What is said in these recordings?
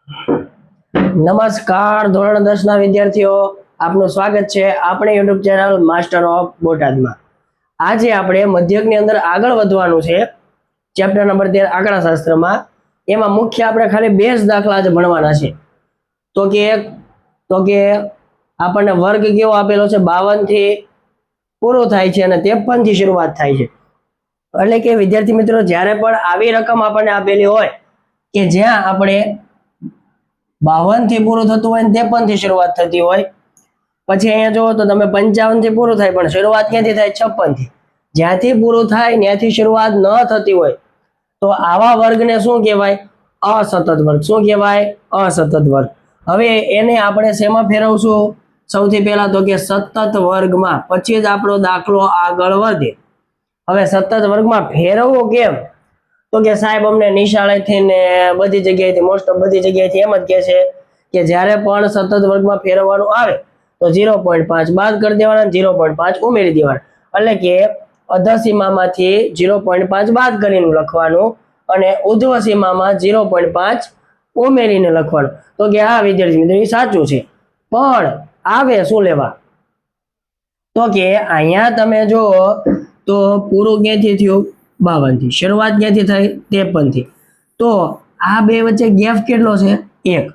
નમસ્કાર ધોરણ 10 ના વિદ્યાર્થીઓ, આપનું સ્વાગત છે આપણી યુટ્યુબ ચેનલ માસ્ટર ઓફ બોટાદમાં। આજે આપણે મધ્યકની અંદર આગળ વધવાનું છે। ચેપ્ટર નંબર 13 આંકડાશાસ્ત્રમાં એમાં મુખ્ય આપણે ખાલી બે જ દાખલા આજે ભણવાના છે। તો કે આપણને વર્ગ કેવો આપેલો છે, 52 થી પૂરો થાય છે અને 53 થી શરૂઆત થાય છે। એટલે કે વિદ્યાર્થી મિત્રો, જ્યારે પણ આવી રકમ આપણને આપેલી હોય કે જ્યાં આપણે 52 થી પૂરું થતું હોય ને 53 થી શરૂઆત થતી હોય, પછી અહીંયા જોવો તો તમે 55 થી પૂરું થાય પણ શરૂઆત ક્યાંથી થાય? 56 થી। જ્યાંથી પૂરું થાય ત્યાંથી શરૂઆત ન થતી હોય તો આવા વર્ગને શું કહેવાય? અસતત વર્ગ। શું કહેવાય? અસતત વર્ગ। હવે એને આપણે શેમાં ફેરવશું? સૌથી પહેલા તો કે સતત વર્ગમાં, પછી જ આપણો દાખલો આગળ વધે। હવે સતત વર્ગમાં ફેરવવો કેમ? તો કે સાહેબ અમને નિશાળેથી ને બધી જગ્યાએથી, મોસ્ટ ઓફ બધી જગ્યાએથી એમ જ કહે છે કે જ્યારે પણ સતત વર્ગમાં ફેરવવાનું આવે તો 0.5 બાદ કરી દેવાના, 0.5 ઉમેરી દેવાના। એટલે કે અધસીમામાંથી 0.5 બાદ કરીને લખવાનું અને ઉર્ધ્વ સીમામાં 0.5 ઉમેરીને લખવાનું। તો કે હા વિદ્યાર્થી મિત્રો, એ સાચું છે, પણ આવે શું લેવા? તો કે અહીંયા તમે જો તો પૂરું ક્યાંથી થયું? 52 થી। શરૂઆત ક્યાંથી થઈ? 53 થી। તો આ બે વચ્ચે ગેપ કેટલો છે? 1।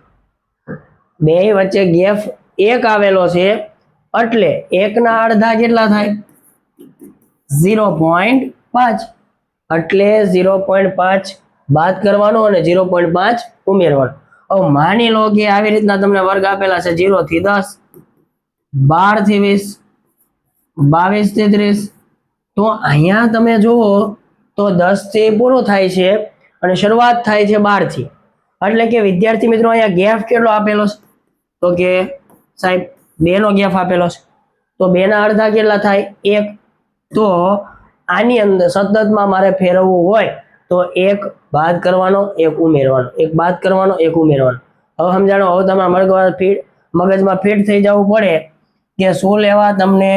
બે વચ્ચે ગેપ 1 આવેલો છે, એટલે 1 ના અડધા કેટલા થાય? 0.5। એટલે 0.5 બાદ કરવાનો અને 0.5 ઉમેરવાનો। હવે માની લો કે આવી રીતના તમને વર્ગ આપેલા છે 0 થી 10, 12 થી 20, 22 થી 30। તો અહીંયા તમે જુઓ તો 10 થી પૂરું થાય છે અને શરૂઆત થાય છે 12 થી। એટલે કે વિદ્યાર્થી મિત્રો, અહીંયા ગેપ કેટલો આપેલો છે? તો કે સાહેબ 2 નો ગેપ આપેલો છે, તો 2 ના અડધા કેટલા થાય? 1। તો આની અંદર સતતમાં મારે ફેરવવું હોય તો 1 બાદ કરવાનો, 1 ઉમેરવાનો, 1 બાદ કરવાનો, 1 ઉમેરવાનો। હવે સમજાણો? હવે તમારા મગજમાં ફિટ થઈ જવું પડે કે શું લેવા? તમને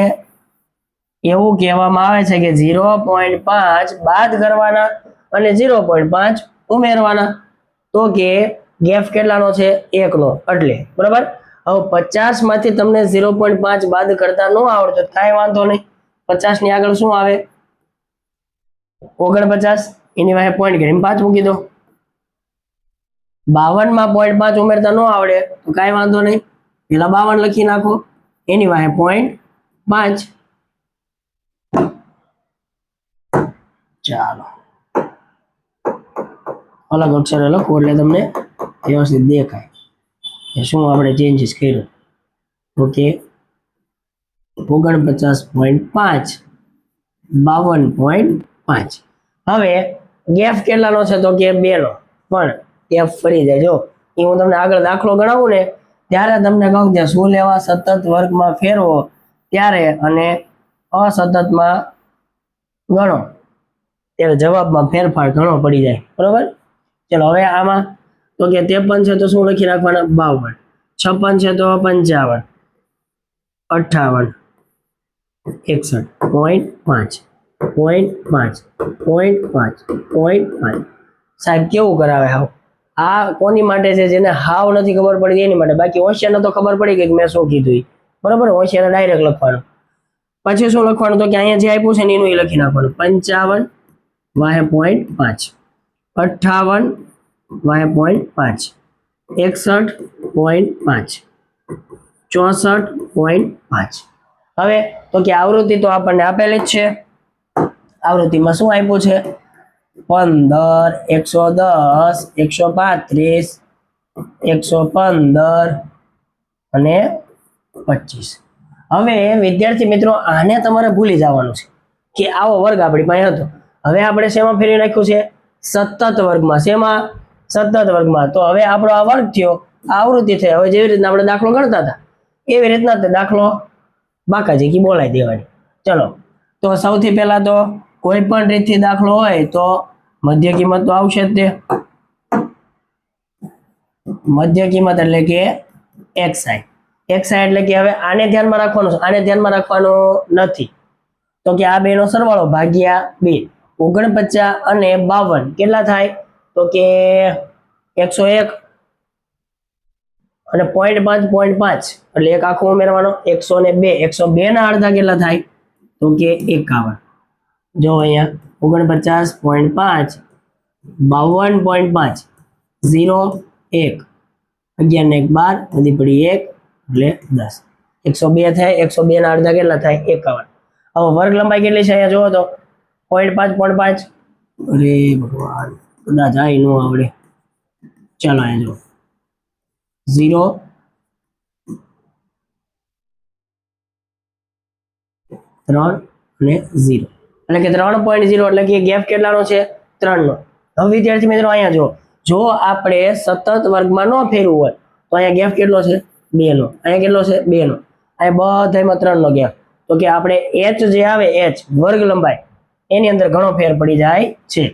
એવું કહેવામાં આવે છે કે 0.5 બાદ કરવાના અને 0.5 ઉમેરવાના। તો કે ગેપ કેટલાનો છે? 1 નો। એટલે બરાબર। હવે 50 માંથી તમને 0.5 બાદ કરતા ન આવડતો કાંઈ વાંધો નહીં, 50 ની આગળ શું આવે? 49। એની વાહે પોઈન્ટ કરીને 5 મૂકી દો। 52 માં 0.5 ઉમેરતા ન આવડે તો કાંઈ વાંધો નહીં, પેલા 52 લખી નાખો, એની વાહે 0.5। ચાલો અલગ અક્ષરે લખો એટલે તમને વ્યવસ્થિત દેખાય કે શું આપણે ચેન્જીસ કર્યું। ઓકે, 49.5, 52.5। હવે ગેપ કેટલાનો છે? તો કે 2 નો, પણ ગેપ ફરી જાય। જો એ હું તમને આગળ દાખલો ગણાવું ને ત્યારે તમને કહું કે શું લેવા? સતત વર્ગમાં ફેરવો ત્યારે અને અસતતમાં ગણો ત્યારે જવાબમાં ફેરફાર ઘણો પડી જાય, બરોબર? ચલો હવે આમાં તો કે 53 છે તો શું લખી નાખવાના? 52। 56 છે તો 55, 58, 61, 0.5, 0.5, 0.5, 0.5। સાહેબ કેવું કરાવે હાવ? આ કોની માટે છે? જેને હાવ નથી ખબર પડી એની માટે। બાકી હોશિયારને તો ખબર પડી ગઈ કે મેં શું કીધું, બરોબર? હોશિયાર ડાયરેક્ટ લખવાનું। પછી શું લખવાનું? તો કે અહીંયા જે આપ્યું છે ને એનું લખી નાખવાનું। 55 વાહે 0.5, 58 વાહે 0.5, 61.5, 64.5। હવે તો કે આવૃત્તિ તો આપણને આપેલી જ છે। આવૃત્તિમાં શું આપ્યું છે? 15, 110, 135, 115 અને 25। હવે વિદ્યાર્થી મિત્રો, આને તમારે ભૂલી જવાનું છે કે આવો વર્ગ આપણી પાસે હતો। હવે આપણે શેમાં ફેરવી નાખ્યું છે? સતત વર્ગમાં। શેમાં? સતત વર્ગમાં। તો હવે આપણો આ વર્ગ થયો, આવૃત્તિ થઈ। હવે જેવી રીતના આપણે દાખલો ગણતા હતા એવી રીતના દાખલો બાકાજીકી બોલાવી દેવાની। ચલો, તો સૌથી પહેલા તો કોઈ પણ રીતથી દાખલો હોય તો મધ્ય કિંમત તો આવશે જ તે। મધ્ય કિંમત એટલે કે xi। xi એટલે કે હવે આને ધ્યાનમાં રાખવાનું છે, આને ધ્યાનમાં રાખવાનું નથી। તો કે આ બેનો સરવાળો ભાગ્યા 2। 49 અને 52 કેટલા થાય? તો કે 101। અને 0.5 એટલે એક આખો ઉમેરવાનો 102 102 ના અડધા કેટલા થાય તો કે 51 જો અહીંયા 49.5 52.5 0 1 11 ને 1 12 વધી પડી 1 એટલે 10 102 થાય 102 ના અડધા કેટલા થાય 51 હવે વર્ગ લંબાઈ કેટલી છે અહીંયા જોવો તો 0.5 અરે ભગવાન કદાચ આ નો આવડે ચાલો અહીંયા જો 0 3 અને 0 એટલે કે 3.0 એટલે કે ગેપ કેટલાનો છે 3 નો હવે વિદ્યાર્થી મિત્રો અહીંયા જો આપણે સતત વર્ગમાં ન ફેરવું હોય તો અહીંયા ગેપ કેટલો છે 2 નો અહીંયા કેટલો છે 2 નો અહીંયા બધામાં 3 નો ગેપ તો કે આપણે h જે આવે h વર્ગ લંબાઈ એની અંદર ઘણો ફેર પડી જાય છે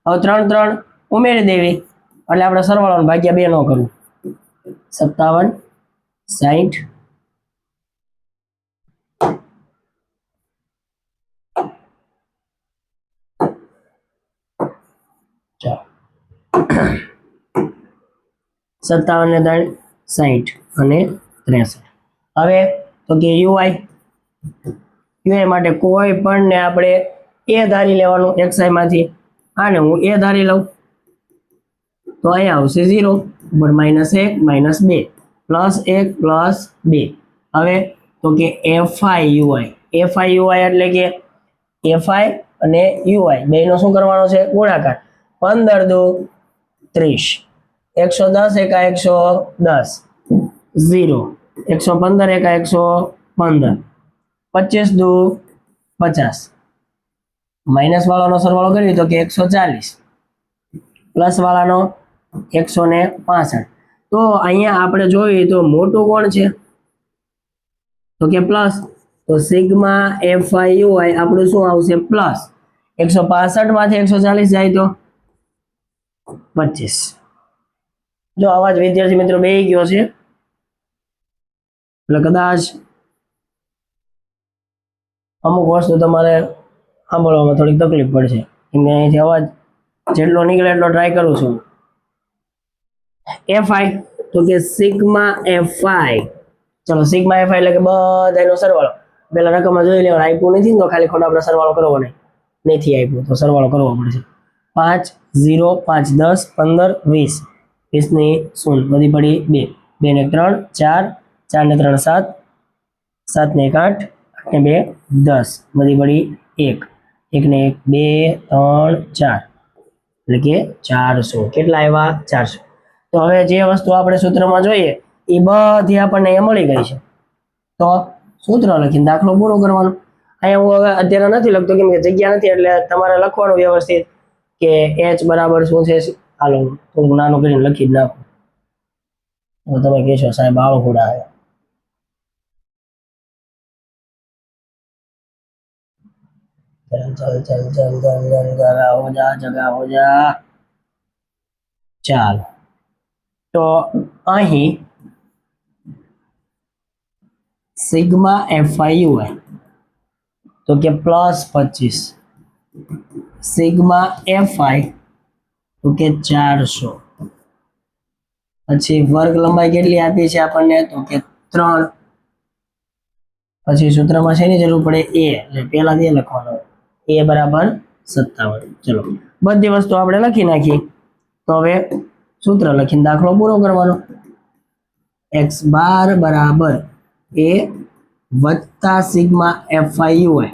હવે 3 3 ઉમેરી દેવી એટલે આપણે સરવાળો ભાગ્યા 2 નો કરવું 57 60 57 ને 3 60 અને 63 હવે તો કે UI માટે કોઈ પણ ને આપણે a ધારી લેવાનું xi માંથી આને હું a ધારી લઉં તો અહીંયા આવશે 0 ઉપર -1 -2 +1 +2 હવે તો કે fi ui એટલે કે fi અને ui બેનો શું કરવાનો છે ગુણાકાર 15 દુ 30 110 એકા 110 0 115 એકા 115 25 દુ 50 માઇનસ વાળાનો સરવાળો કરીએ તો કે 140 પ્લસ વાળાનો 165 તો અહીંયા આપણે જોઈએ તો મોટું કોણ છે તો કે પ્લસ તો સિગ્મા fi ui આપણું શું આવશે પ્લસ 165 માંથી 140 જાય તો 25 જો અવાજ વિદ્યાર્થી મિત્રો બેહી ગયો છે એટલે કદાચ અમુક વસ્તુ તમારે સાંભળવામાં થોડીક તકલીફ પડશે કેમ કે અહીંથી અવાજ જેટલો નીકળે એટલો ટ્રાય કરું છું fi તો કે સિગ્મા fi ચલો સિગ્મા fi એટલે કે બધાનો સરવાળો પેલા રકમમાં જોઈ લેવાનું આપ્યું નથી તો ખાલી ખોટો આપણે સરવાળો કરવો નથી આપ્યું તો સરવાળો કરવો પડશે 5 0 5 10 15 20 20 ની 0 વધી પડી 2 2 ને 3 4 4 ને 3 7 7 ને 8 8 ને 2 10 વધી પડી 1 1 ને 1 2 3 4 એટલે કે 400 કેટલા આવ્યા 400 તો હવે જે વસ્તુ આપણે સૂત્રમાં જોઈએ એ બધી આપણને અહીંયા મળી ગઈ છે તો સૂત્ર લખીને દાખલો પૂરો કરવાનો અહીંયા હું હવે અત્યારે નથી લખતો કેમ કે જગ્યા નથી એટલે તમારે લખવાનું વ્યવસ્થિત કે h બરાબર શું છે હાલો થોડું નાનું કરીને લખી જ નાખો તો તમે કહેશો સાહેબ આવો ઘોડા આવ્યા चल चल चल चल चल जगह हो जा ચાલો તો અહીં સિગ્મા fi ui તો કે +25 સિગ્મા fi તો કે 400 પછી વર્ગ લંબાઈ કેટલી આપી છે આપણને તો કે 3 પછી સૂત્રમાં શેની જરૂર પડે a એટલે પહેલા એ લખવાનું a બરાબર 57 ચલો બધી વસ્તુ આપણે લખી નાખી તો હવે સૂત્ર લખીને દાખલો પૂરો કરવાનો x બાર બરાબર a વત્તા સિગ્મા fi ui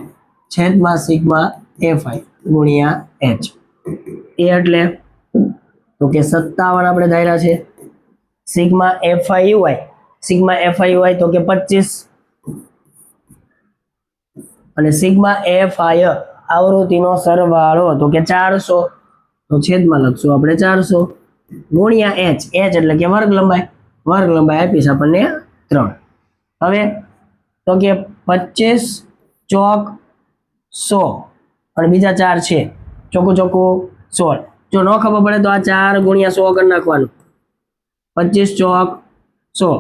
છેદમાં સિગ્મા fi ગુણ્યા h એ એટલે તો કે 57 આપણે ધાર્યા છે સિગ્મા fi ui તો કે 25 અને સિગ્મા fi આવૃત્તિનો સરવાળો તો કે 400 તો છેદમાં લખશું આપણે 400 ગુણ્યા h એટલે કે વર્ગ લંબાઈ આપીશ આપણને 3 હવે તો કે 25 ચોક 100 અને બીજા 4 છે ચોખ્ખું 16 જો ન ખબર પડે તો આ 4 ગુણ્યા 100 કરી નાખવાનું 25 ચોક 100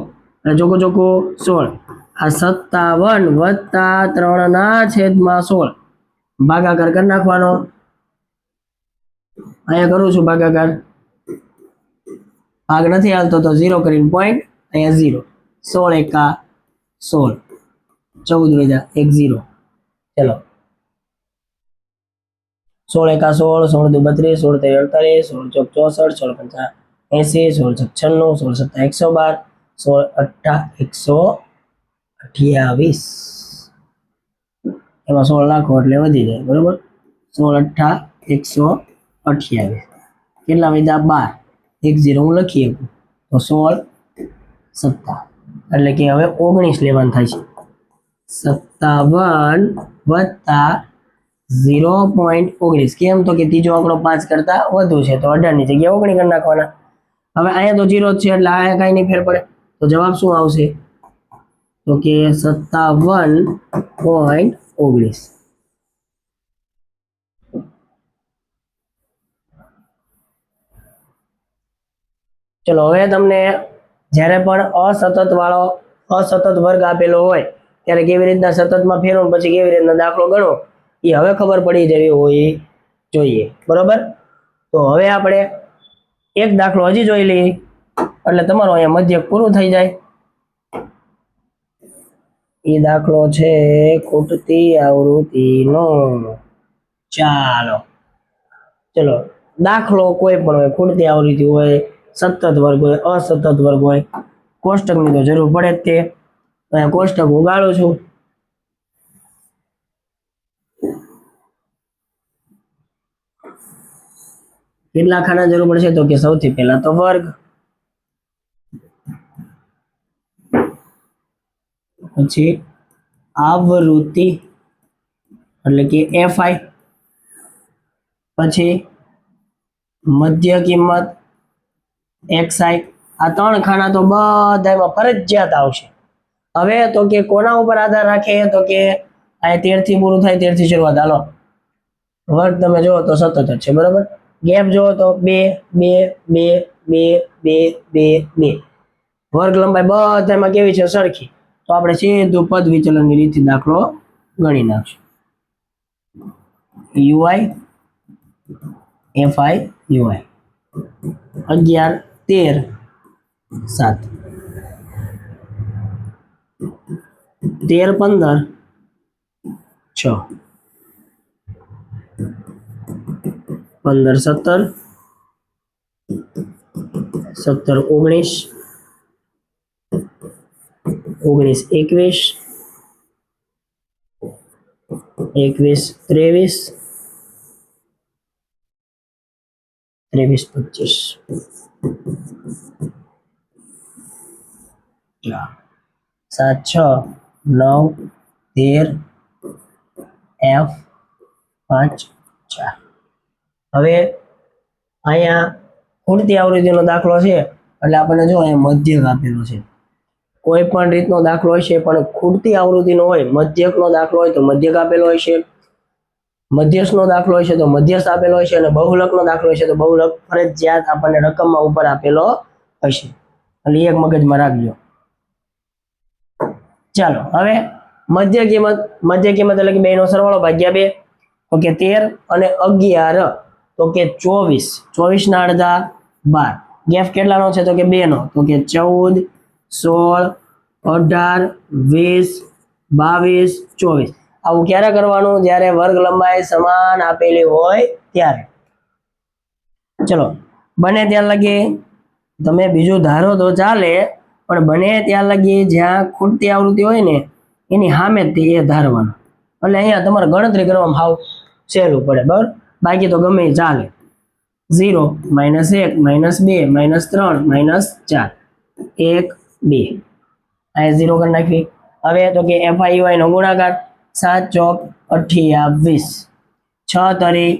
અને ચોખ્ખું 16 આ 57 વત્તા 3 ના છેદમાં 16 ભાગાકાર કરી નાખવાનો અહીંયા કરું છું ભાગાકાર ભાગ નથી હાલતો તો 0 કરીને પોઈન્ટ અહીંયા 0, 16 એકા 16, 14 વધ્યા 1 0, ચલો 16 એકા 16, 16 દુ 32, 16 તેરી 48, 16 ચોક 64, 16 પંચા 80, 16 છક 96, 16 સત્તા 112, 16 અઠ્ઠા 128, એમાં 16 નાખો એટલે વધી જાય, બરોબર. 16 અઠ્ઠા 128, કેટલા વધ્યા 12, 1 0 હું લખી શકું તો 16 સત્તા, એટલે કે હવે 19 લેવાનું થાય છે. 57 વત્તા 0.19, કેમ તો કે ત્રીજો આંકડો 5 કરતા વધુ છે તો 18 ની જગ્યાએ 19 કરી નાખવાના. હવે અહીંયા તો 0 જ છે એટલે અહીંયા કાંઈ નહીં ફેર પડે, તો જવાબ શું આવશે તો કે 57.19. ચલો હવે તમને જ્યારે પણ અસતત વર્ગ આપેલો હોય ત્યારે કેવી રીતના સતતમાં ફેરવો પછી કેવી રીતના દાખલો ગણવો એ હવે ખબર પડી જવી હોય જોઈએ, બરોબર. તો હવે આપણે એક દાખલો હજી જોઈ લઈએ એટલે તમારો અહીંયા મધ્યક પૂરું થઈ જાય. એ દાખલો છે ખૂટતી આવૃત્તિનો. ચાલો ચલો દાખલો કોઈ પણ હોય, ખૂટતી આવૃત્તિ હોય, સતત વર્ગ હોય, અસતત વર્ગ હોય, કોષ્ટકની તો જરૂર પડે જ તે. અહીંયા કોષ્ટક ઉગાડું છું. કેટલા ખાના જરૂર પડશે તો કે સૌથી પહેલા તો વર્ગ, પછી આવૃત્તિ એટલે કે FI, પછી મધ્ય કિંમત XI. આ 3 ખાના તો બધામાં ફરજિયાત આવશે. હવે તો કે કોના ઉપર આધાર રાખે તો કે આ 13 થી પૂરું થાય, 13 થી શરૂઆત. હાલો વર્ગ તમે જુઓ તો સતત જ છે, બરોબર. ગેપ જુઓ તો 2 2 2 2 2 2 2. વર્ગ લંબાઈ બધામાં કેવી છે સરખી, તો આપણે સીધું પદ વિચલનની રીતથી દાખલો ગણી નાખશું. UI FI UI 11 13 7, 13 15 6, 15 17, 17 19, 19 21, 21 23, 23 25, 7 6 9 13 F 5 4. હવે અહીંયા ખૂટતી આવૃત્તિનો દાખલો છે એટલે આપણને જો અહીંયા મધ્યક આપેલો છે. કોઈ પણ રીતનો દાખલો હશે પણ ખૂટતી આવૃત્તિનો હોય, મધ્યકનો દાખલો હોય તો મધ્યક આપેલો હોય છે, મધ્યસ્થનો દાખલો હશે તો મધ્યસ્થ આપેલો હશે, અને બહુલકનો દાખલો હશે તો બહુલક ફરજિયાત આપણને રકમમાં ઉપર આપેલો હશે. એટલે એક મગજમાં રાખજો. ચાલો હવે મધ્ય કિંમત એટલે કે બેનો સરવાળો ભાગ્યા 2 તો કે 13 અને 11 તો કે 24, 24 ના અડધા 12. ગેપ કેટલાનો છે તો કે 2 નો, તો કે 14 16 18 20 22 24. આવું ક્યારે કરવાનું? જ્યારે વર્ગ લંબાઈ સમાન આપેલી હોય ત્યારે. ચલો બને ત્યાં લગી તમે બીજું ધારો તો ચાલે, પણ બને ત્યાં લગી જ્યાં ખૂટતી આવૃત્તિ હોય ને એની સામે જ એ ધારવાનું. એટલે અહીંયા તમારે ગણતરી કરવામાં હાવ સહેલું પડે, બરાબર. બાકી તો ગમે ચાલે. 0 -1 -2 -3 -4 1 2, આ 0 કરી નાખી. હવે તો કે FI નો ગુણાકાર 7 ચોક 28, 6 તરી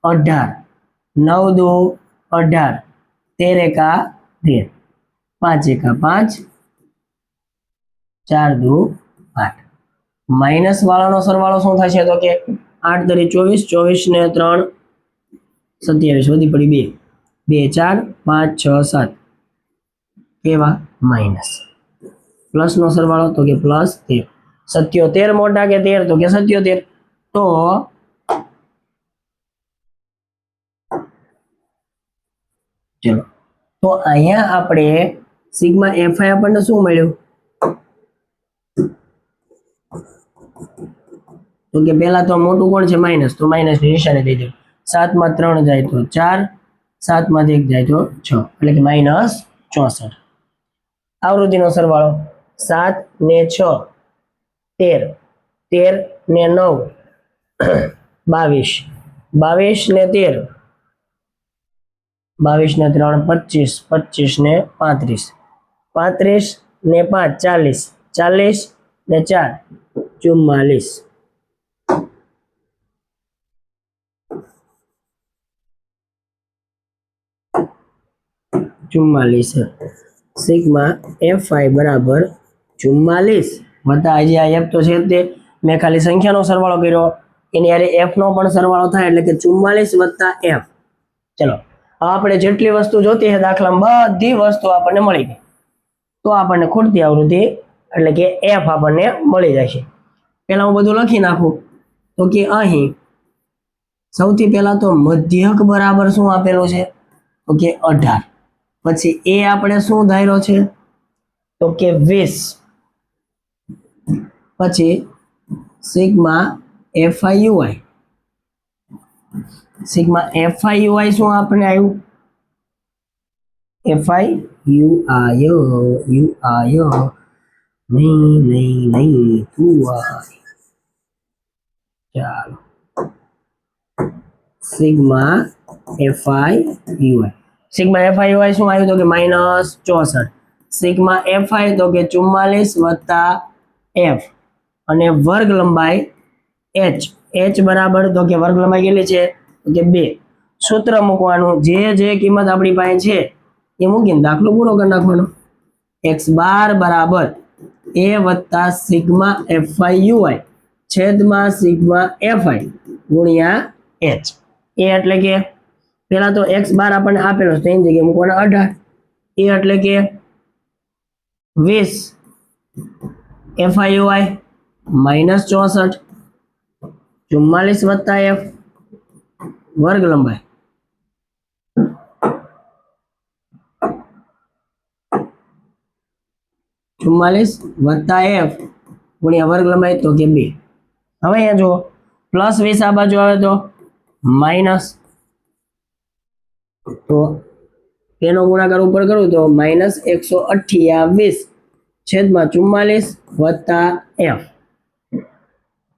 18, 9 દુ 18, 13 એકા 13, 5 એકા 5, 4 દુ 8. માઇનસ વાળાનો સરવાળો શું થશે તો કે 8 તરી 24, 24 ને 3 27, વધી પડી 2 2 4 5 6 7, કેવા માઇનસ. પ્લસ નો સરવાળો તો કે પ્લસ 13. 77 મોટા કે 13 તો કે 77. તો ચલો તો અહીંયા આપણે સિગ્મા એફઆઈ આપણને શું મળ્યું? તો કે પહેલા તો મોટું કોણ છે? માઇનસ, તો માઇનસ ની નિશાની દઈ દો. 7 માં 3 જાય તો 4, 7 માંથી 1 જાય તો 6, એટલે કે -64. આવૃત્તિનો સરવાળો 7 ને 6 13, 13 ને 9 22, 22 ને 13 22 ને 3 25, 25 ને 35, 35 ને 5 40, 40 ને 4 44. સિગ્મા એફઆઈ બરાબર 44 વત્તા હજી આ એફ તો છે તે મેં ખાલી સંખ્યાનો સરવાળો કર્યો, એની હારે એફ નો પણ સરવાળો થાય એટલે કે 44 વત્તા એફ. ચલો આપણે જેટલી વસ્તુ જોતી છે દાખલામાં બધી વસ્તુ આપણને મળી ગઈ, તો આપણને ખૂટતી આવૃત્તિ એટલે કે એફ આપણને મળી જશે. પહેલા હું બધું લખી નાખું. તો કે અહીં સૌથી પહેલા તો મધ્યક બરાબર શું આપેલું છે? તો કે 18. પછી એ આપણે શું ધાર્યો છે? તો કે 20. પછી sigma FI UI, sigma FI UI શું આપણે આવ્યું? એફઆઈ યુઆઈ નહીં તું આય. ચાલો sigma FI UI, sigma FI UI શું આવ્યું? તો કે -64. સિગ્મા એફઆઈ તો કે 44 વત્તા એફ અને વર્ગ લંબાઈ એચ. એચ બરાબર તો કે વર્ગ લંબાઈ કેટલી છે? તો કે 2. સૂત્ર મૂકવાનું, જે કિંમત આપણી પાસે છે એ મૂકીને દાખલો પૂરો કરી નાખવાનો. x બાર બરાબર a વત્તા સિગ્મા એફઆઈ યુઆઈ છેદમાં સિગ્મા એફઆઈ ગુણ્યા h. એ એટલે કે પહેલા તો x બાર આપણને આપેલો છે એની જગ્યાએ મૂકવાના 18. એ એટલે કે 20 એફઆઈ યુઆઈ -64 44 વત્તા એફ વર્ગ લંબાઈ વત્તા એફ ગુણ્યા વર્ગ લંબાઈ તો કે 2. હવે અહીંયા જો +20 આ બાજુ આવે તો માઇનસ, તો તેનો ગુણાકાર ઉપર કરું તો -128 છેદમાં 44 વત્તા એફ.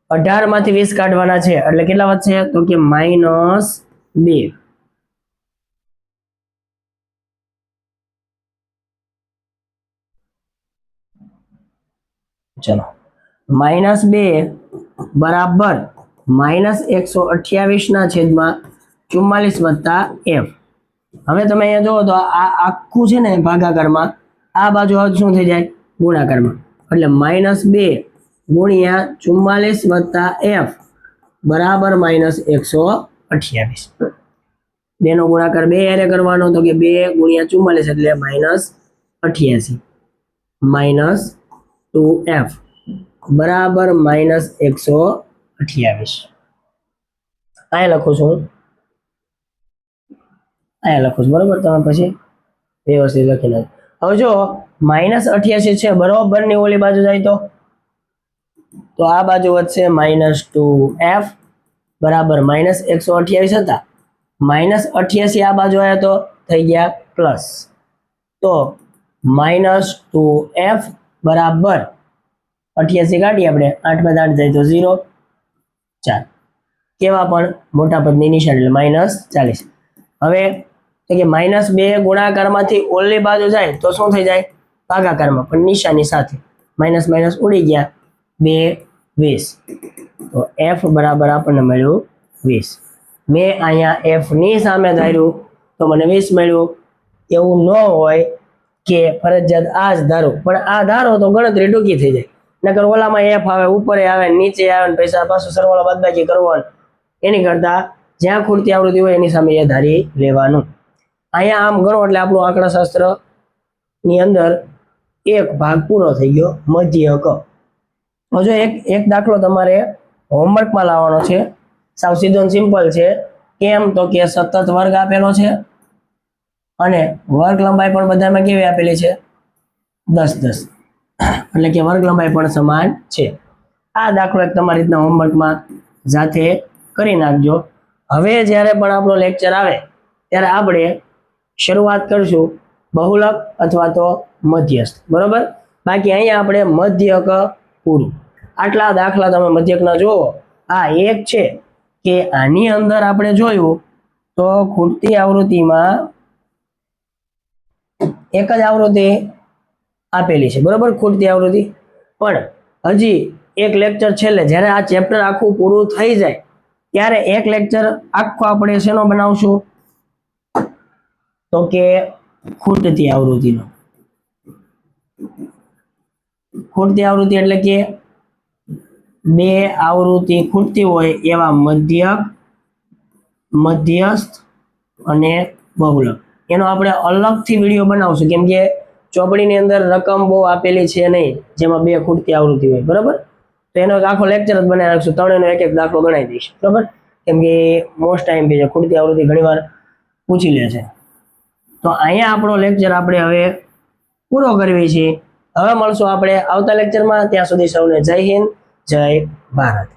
18 માંથી 20 કાઢવાના છે એટલે કેટલા વધશે? તો કે -2. ચલો -2 બરાબર -128 ના છેદમાં 44 વત્તા એફ. હવે તમે અહીંયા જુઓ તો આ આખું છે ને ભાગાકારમાં, આ બાજુ શું થઈ જાય? ગુણાકારમાં. એટલે -2 ગુણ્યા 44 વત્તા એફ બરાબર -128. બેનો ગુણાકાર 2 હારે કરવાનો તો કે 2 ગુણ્યા 44 એટલે -88 -2f બરાબર -128. અહીંયા લખું છું, બરોબર? તમે પછી વ્યવસ્થિત લખી નાખો. હવે જો -88 છે બરોબર ની ઓલી બાજુ જાય તો આ બાજુ વધશે -2f બરાબર -128 હતા. -88 આ બાજુ આવ્યા તો થઈ ગયા પ્લસ, તો -2f બરાબર 88 કાઢીએ આપણે, 8 બાદ 8 જાય તો 0, 4. કેવા પણ મોટા પદની નિશાની એટલે -40. હવે તો કે -2 ગુણાકારમાંથી ઓલી બાજુ જાય તો શું થઈ જાય? ભાગાકારમાં પણ નિશાની સાથે માઇનસ માઇનસ ઉડી ગયા, 2 20. તો f બરાબર આપણને મળ્યું 20. મેં અહીંયા f ની સામે ધાર્યું તો મને 20 મળ્યું. એવું ન હોય કે ફરજિયાત આ જ ધારો, પણ આ ધારો તો ગણતરી ટૂંકી થઈ જાય. નકર ઓલામાં f આવે, ઉપર આવે, નીચે આવે, પૈસા પાછું સરવાળો બાદબાકી કરવાનું. એની કરતા જ્યાં ખૂટતી આવૃત્તિ હોય એની સામે એ ધારી લેવાનું. અહીંયા આમ ગણો એટલે આપણું આંકડાશાસ્ત્ર ની અંદર એક ભાગ પૂરો થઈ ગયો, મધ્યક. હજુ એક દાખલો તમારે હોમવર્કમાં લાવવાનો છે, સાવ સીધો સિમ્પલ છે. કેમ તો કે સતત વર્ગ આપેલો છે અને વર્ગ લંબાઈ પણ બધામાં કેવી આપેલી છે? 10 એટલે કે વર્ગ લંબાઈ પણ સમાન છે. આ દાખલો એક તમારી રીતના હોમવર્કમાં જાતે કરી નાખજો. હવે જ્યારે પણ આપણો લેક્ચર આવે ત્યારે આપણે શરૂઆત કરશું બહુલક અથવા તો મધ્યસ્થ, બરોબર. બાકી અહીંયા આપણે મધ્યક પૂરું આટલા દાખલા તમે મધ્યકના જુઓ. આ એક છે કે આની અંદર આપણે જોયું તો ખૂટતી આવૃત્તિમાં એક જ આવૃત્તિ આપેલી છે, બરોબર, ખૂટતી આવૃત્તિ. પણ હજી એક લેક્ચર છેલ્લે જ્યારે આ ચેપ્ટર આખું પૂરું થઈ જાય ત્યારે એક લેક્ચર આખો આપણે શેનો બનાવશું તો કે ખૂટતી આવૃત્તિનો. ખૂટતી આવૃત્તિ એટલે કે બે આવૃત્તિ ખૂટતી હોય એવા મધ્યક, મધ્યસ્થ અને બહુલક. એનો આપણે અલગથી વિડીયો બનાવશું, કેમ કે ચોપડીની અંદર રકમ બહુ આપેલી છે નહીં જેમાં બે ખૂટતી આવૃત્તિ હોય, બરાબર. તો એનો આખો લેક્ચર જ બનાવી નાખશું, ત્રણેયનો એક એક દાખલો ગણાવી દઈશું, બરાબર. કેમ કે મોસ્ટ ટાઈમ છે ખૂટતી આવૃત્તિ ઘણીવાર પૂછી લે છે. તો અહીંયા આપણો લેક્ચર આપણે હવે પૂરો કરવી છે. હવે મળશું આપણે આવતા લેક્ચરમાં. ત્યાં સુધી સૌને જય હિન્દ, જય ભારત.